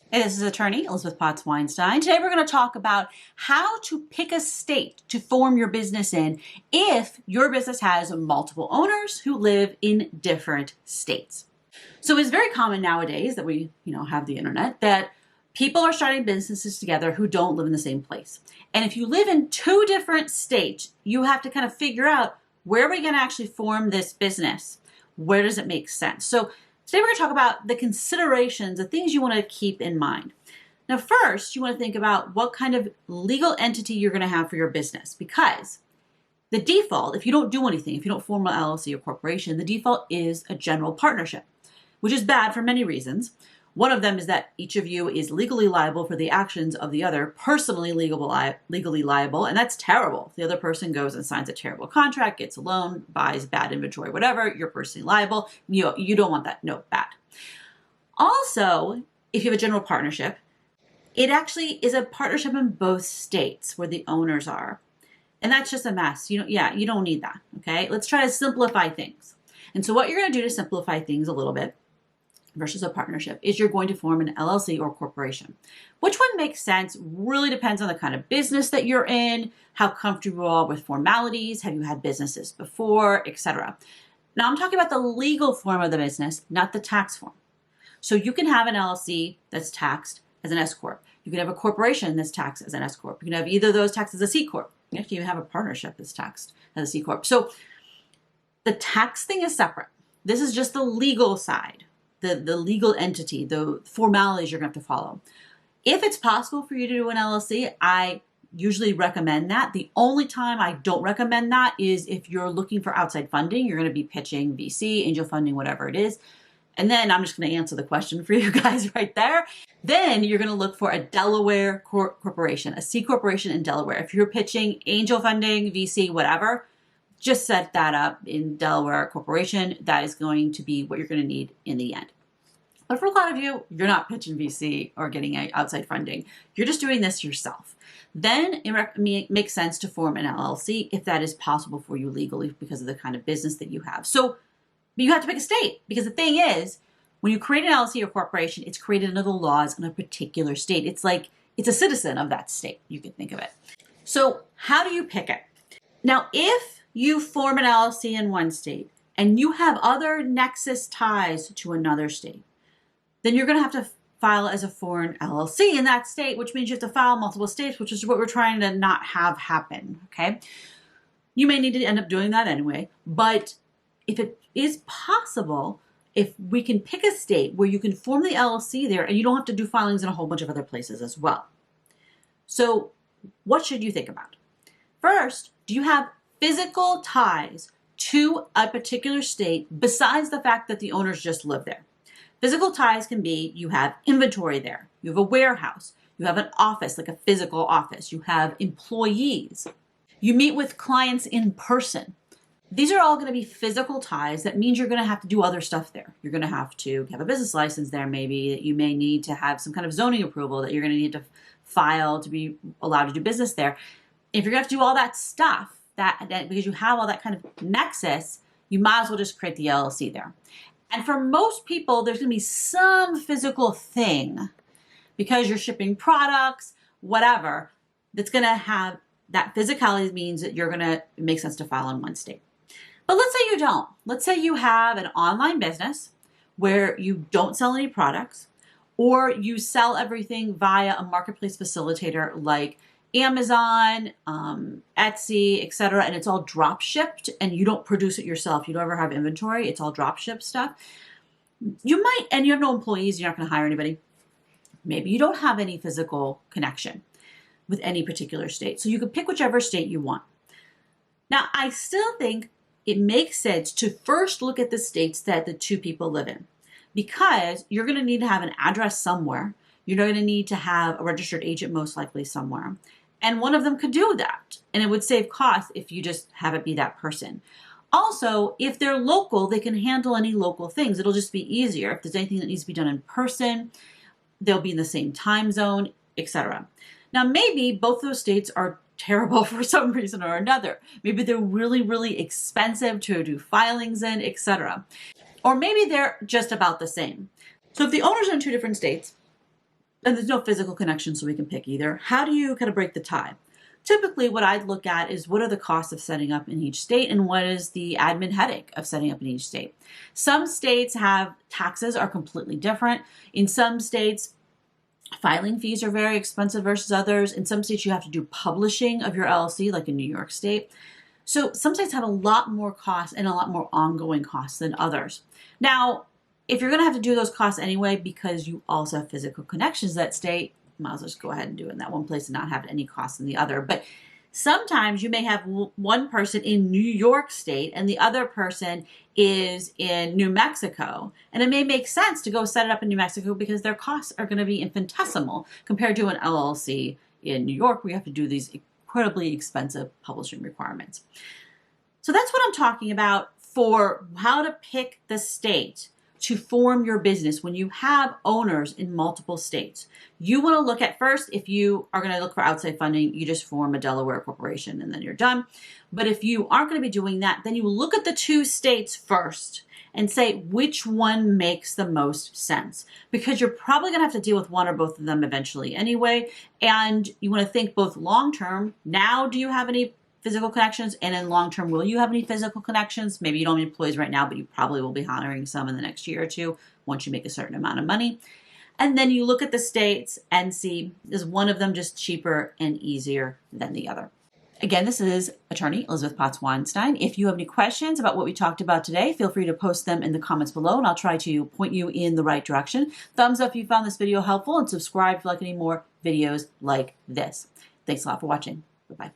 Hey, this is attorney Elizabeth Potts Weinstein. Today we're going to talk about how to pick a state to form your business in if your business has multiple owners who live in different states. So it's very common nowadays that we, have the internet, that people are starting businesses together who don't live in the same place. And if you live in two different states, you have to kind of figure out, where are we going to actually form this business? Where does it make sense? So today we're going to talk about the considerations, the things you want to keep in mind. Now, first, you want to think about what kind of legal entity you're going to have for your business, because the default, if you don't do anything, if you don't form an LLC or corporation, the default is a general partnership, which is bad for many reasons. One of them is that each of you is legally liable for the actions of the other, personally legally liable, and that's terrible. If the other person goes and signs a terrible contract, gets a loan, buys bad inventory, whatever, you're personally liable. You don't want that. No, bad. Also, if you have a general partnership, it actually is a partnership in both states where the owners are. And that's just a mess. You don't need that, okay? Let's try to simplify things. And so what you're going to do to simplify things a little bit versus a partnership is you're going to form an LLC or corporation. Which one makes sense really depends on the kind of business that you're in, how comfortable you are with formalities, have you had businesses before, etc. Now I'm talking about the legal form of the business, not the tax form. So you can have an LLC that's taxed as an S Corp. You can have a corporation that's taxed as an S Corp. You can have either of those taxed as a C Corp. You can even have a partnership that's taxed as a C Corp. So the tax thing is separate. This is just the legal side. The legal entity, the formalities you're going to have to follow. If it's possible for you to do an LLC, I usually recommend that. The only time I don't recommend that is if you're looking for outside funding. You're going to be pitching VC, angel funding, whatever it is. And then I'm just going to answer the question for you guys right there. Then you're going to look for a Delaware corporation, a C corporation in Delaware. If you're pitching angel funding, VC, whatever, just set that up in Delaware corporation. That is going to be what you're going to need in the end. But for a lot of you, you're not pitching VC or getting outside funding. You're just doing this yourself. Then it makes sense to form an LLC if that is possible for you legally because of the kind of business that you have. So you have to pick a state, because the thing is, when you create an LLC or corporation, it's created under the laws in a particular state. It's like it's a citizen of that state. You can think of it. So how do you pick it? Now, if you form an LLC in one state and you have other nexus ties to another state, then you're going to have to file as a foreign LLC in that state, which means you have to file multiple states, which is what we're trying to not have happen, okay? You may need to end up doing that anyway, but if it is possible, if we can pick a state where you can form the LLC there and you don't have to do filings in a whole bunch of other places as well. So what should you think about? First, do you have physical ties to a particular state besides the fact that the owners just live there? Physical ties can be you have inventory there, you have a warehouse, you have an office, like a physical office, you have employees, you meet with clients in person. These are all going to be physical ties. That means you're going to have to do other stuff there. You're going to have a business license there, maybe, that you may need to have some kind of zoning approval that you're going to need to file to be allowed to do business there. If you're going to have to do all that stuff, that because you have all that kind of nexus, you might as well just create the LLC there. And for most people, there's going to be some physical thing, because you're shipping products, whatever, that's going to have that physicality. Means that it makes sense to file in one state. But let's say you don't. Let's say you have an online business where you don't sell any products, or you sell everything via a marketplace facilitator like Amazon, Etsy, etc., and it's all drop shipped, and you don't produce it yourself. You don't ever have inventory. It's all drop ship stuff. You have no employees. You're not going to hire anybody. Maybe you don't have any physical connection with any particular state. So you could pick whichever state you want. Now, I still think it makes sense to first look at the states that the two people live in, because you're going to need to have an address somewhere. You're going to need to have a registered agent most likely somewhere. And one of them could do that. And it would save costs if you just have it be that person. Also, if they're local, they can handle any local things. It'll just be easier. If there's anything that needs to be done in person, they'll be in the same time zone, etc. Now, maybe both those states are terrible for some reason or another. Maybe they're really, really expensive to do filings in, etc. Or maybe they're just about the same. So if the owners are in two different states, And there's no physical connection, so we can pick either. How do you kind of break the tie? Typically, what I'd look at is what are the costs of setting up in each state and what is the admin headache of setting up in each state. Some states have taxes are completely different. In some states, filing fees are very expensive versus others. In some states, you have to do publishing of your LLC, like in New York State. So some states have a lot more costs and a lot more ongoing costs than others. Now, if you're going to have to do those costs anyway because you also have physical connections to that state, might as well just go ahead and do it in that one place and not have any costs in the other. But sometimes you may have one person in New York State and the other person is in New Mexico. And it may make sense to go set it up in New Mexico because their costs are going to be infinitesimal compared to an LLC in New York where you have to do these incredibly expensive publishing requirements. So that's what I'm talking about for how to pick the state to form your business when you have owners in multiple states. You want to look at first, if you are going to look for outside funding, you just form a Delaware corporation and then you're done. But if you aren't going to be doing that, then you look at the two states first and say which one makes the most sense, because you're probably going to have to deal with one or both of them eventually anyway. And you want to think both long-term. Now, do you have any physical connections? And in long term, will you have any physical connections? Maybe you don't have employees right now, but you probably will be hiring some in the next year or two once you make a certain amount of money. And then you look at the states and see, is one of them just cheaper and easier than the other? Again, this is attorney Elizabeth Potts-Weinstein. If you have any questions about what we talked about today, feel free to post them in the comments below and I'll try to point you in the right direction. Thumbs up if you found this video helpful and subscribe if you like any more videos like this. Thanks a lot for watching. Bye-bye.